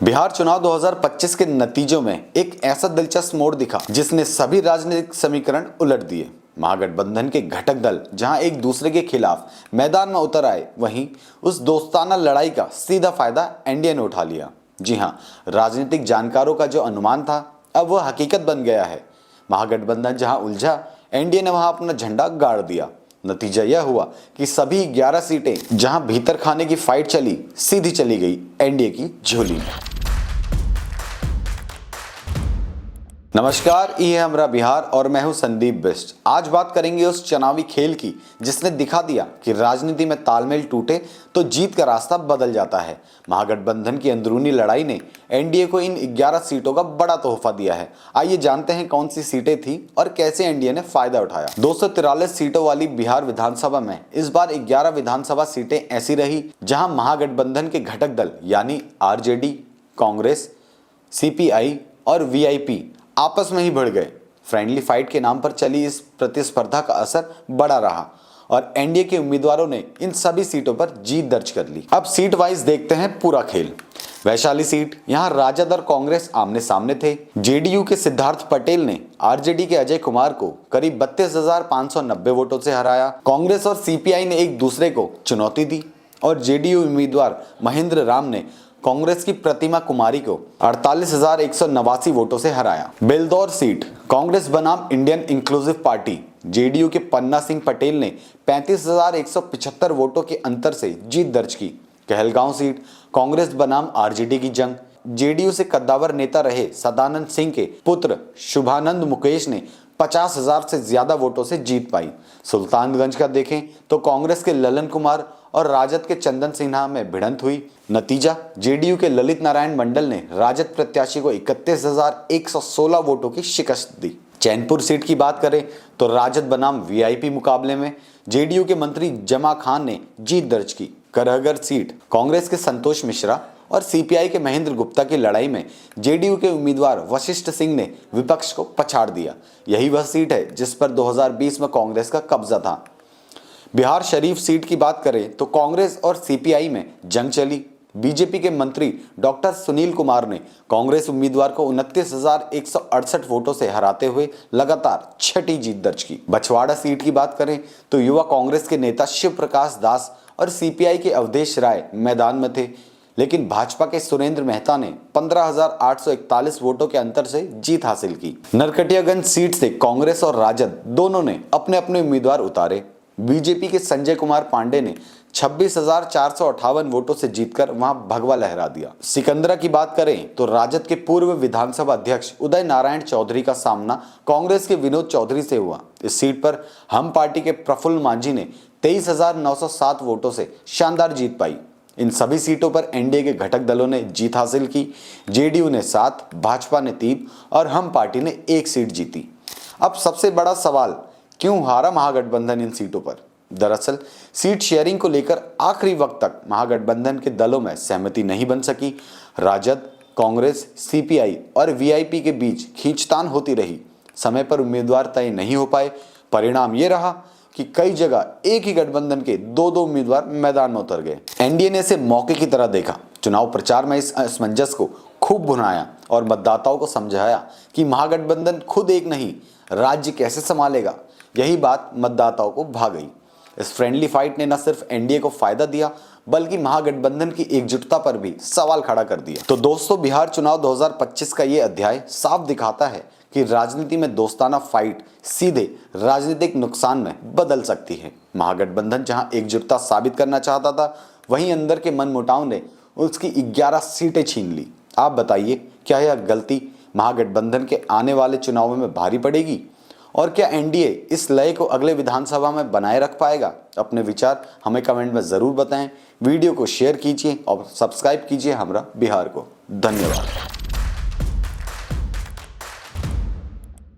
बिहार चुनाव 2025 के नतीजों में एक ऐसा दिलचस्प मोड़ दिखा जिसने सभी राजनीतिक समीकरण उलट दिए। महागठबंधन के घटक दल जहां एक दूसरे के खिलाफ मैदान में उतर आए, वहीं उस दोस्ताना लड़ाई का सीधा फायदा एनडीए ने उठा लिया। जी हां, राजनीतिक जानकारों का जो अनुमान था अब वह हकीकत बन गया है। महागठबंधन जहां उलझा, एनडीए ने वहां अपना झंडा गाड़ दिया। नतीजा यह हुआ कि सभी 11 सीटें जहां भीतर खाने की फाइट चली, सीधी चली गई एनडीए की झोली में। नमस्कार, ये है हमारा बिहार और मैं हूं संदीप बिष्ट। आज बात करेंगे उस चुनावी खेल की जिसने दिखा दिया कि राजनीति में तालमेल टूटे तो जीत का रास्ता बदल जाता है। महागठबंधन की अंदरूनी लड़ाई ने एनडीए को इन 11 सीटों का बड़ा तोहफा दिया है। आइए जानते हैं कौन सी सीटें थी और कैसे एनडीए ने फायदा उठाया। 243 सीटों वाली बिहार विधानसभा में इस बार 11 विधानसभा सीटें ऐसी रही जहां महागठबंधन के घटक दल यानी आरजेडी, कांग्रेस, सीपीआई और वीआईपी आपस में ही भिड़ गए। फ्रेंडली फाइट के नाम पर चली इस प्रतिस्पर्धा का असर बड़ा रहा और एनडीए के उम्मीदवारों ने इन सभी सीटों पर जीत दर्ज कर ली। अब सीट वाइज देखते हैं पूरा खेल। वैशाली सीट, यहां राजद और कांग्रेस आमने सामने थे। जेडीयू के सिद्धार्थ पटेल ने आरजेडी के अजय कुमार को करीब 32,590 वोटों से हराया। कांग्रेस और सीपीआई ने एक दूसरे को चुनौती दी और जेडीयू उम्मीदवार महेंद्र राम ने कांग्रेस की प्रतिमा कुमारी को 48,189 वोटों से हराया। बेलदौर सीट, कांग्रेस बनाम इंडियन इंक्लूसिव पार्टी, जेडीयू के पन्ना सिंह पटेल ने 35,175 वोटों के अंतर से जीत दर्ज की। कहलगांव सीट, कांग्रेस बनाम आरजेडी की जंग, जेडीयू से कद्दावर नेता रहे सदानंद सिंह के पुत्र शुभानंद मुकेश ने 50,000 से ज्यादा वोटों से जीत पाई। सुल्तानगंज का देखें तो कांग्रेस के ललन कुमार और राजद के चंदन सिन्हा में भिड़ंत हुई। नतीजा, जेडीयू के ललित नारायण मंडल ने राजद प्रत्याशी को 31,116 वोटों की शिकस्त दी। चैनपुर सीट की बात करें तो राजद बनाम वीआईपी मुकाबले में जेडीयू के मंत्री जमा खान ने जीत दर्ज की। करहगर सीट, कांग्रेस के संतोष मिश्रा और सीपीआई के महेंद्र गुप्ता की लड़ाई में जेडीयू के उम्मीदवार वशिष्ठ सिंह ने विपक्ष को पछाड़ दिया। यही वह सीट है जिस पर 2020 में कांग्रेस का कब्जा था। बिहार शरीफ सीट की बात करें तो कांग्रेस और सीपीआई में जंग चली। बीजेपी के मंत्री डॉक्टर सुनील कुमार ने कांग्रेस उम्मीदवार को 29,168 वोटों से हराते हुए लगातार छठी जीत दर्ज की। बछवाड़ा सीट की बात करें तो युवा कांग्रेस के नेता शिव प्रकाश दास और सीपीआई के अवधेश राय मैदान में थे, लेकिन भाजपा के सुरेंद्र मेहता ने 15,841 वोटों के अंतर से जीत हासिल की। नरकटियागंज सीट से कांग्रेस और राजद दोनों ने अपने अपने उम्मीदवार उतारे। बीजेपी के संजय कुमार पांडे ने 26,458 वोटों से जीतकर वहां भगवा लहरा दिया। सिकंदरा की बात करें तो राजद के पूर्व विधानसभा अध्यक्ष उदय नारायण चौधरी का सामना कांग्रेस के विनोद चौधरी से हुआ। इस सीट पर हम पार्टी के प्रफुल्ल मांझी ने 23,907 वोटों से शानदार जीत पाई। इन सभी सीटों पर एनडीए के घटक दलों ने जीत हासिल की। जेडीयू ने 7, भाजपा ने 3 और हम पार्टी ने 1 सीट जीती। अब सबसे बड़ा सवाल, क्यों हारा महागठबंधन इन सीटों पर? दरअसल सीट शेयरिंग को लेकर आखिरी वक्त तक महागठबंधन के दलों में सहमति नहीं बन सकी। राजद, कांग्रेस, सीपीआई और वीआईपी के बीच खींचतान होती रही। समय पर उम्मीदवार तय नहीं हो पाए। परिणाम ये रहा कि कई जगह एक ही गठबंधन के 2-2 उम्मीदवार मैदान में उतर गए। एनडीए ने इसे मौके की तरह देखा। चुनाव प्रचार में इस असमंजस को खूब भुनाया और मतदाताओं को समझाया कि महागठबंधन खुद एक नहीं, राज्य कैसे संभालेगा। यही बात मतदाताओं को भा गई। इस फ्रेंडली फाइट ने न सिर्फ एनडीए को फायदा दिया बल्कि महागठबंधन की एकजुटता पर भी सवाल खड़ा कर दिया। तो दोस्तों, बिहार चुनाव 2025 का ये अध्याय साफ दिखाता है कि राजनीति में दोस्ताना फाइट सीधे राजनीतिक नुकसान में बदल सकती है। महागठबंधन जहां एकजुटता साबित करना चाहता था, वहीं अंदर के मनमुटाव ने उसकी 11 सीटें छीन ली। आप बताइए, क्या यह गलती महागठबंधन के आने वाले चुनावों में भारी पड़ेगी? और क्या एनडीए इस लय को अगले विधानसभा में बनाए रख पाएगा? अपने विचार हमें कमेंट में जरूर बताएं। वीडियो को शेयर कीजिए और सब्सक्राइब कीजिए हमरा बिहार को। धन्यवाद।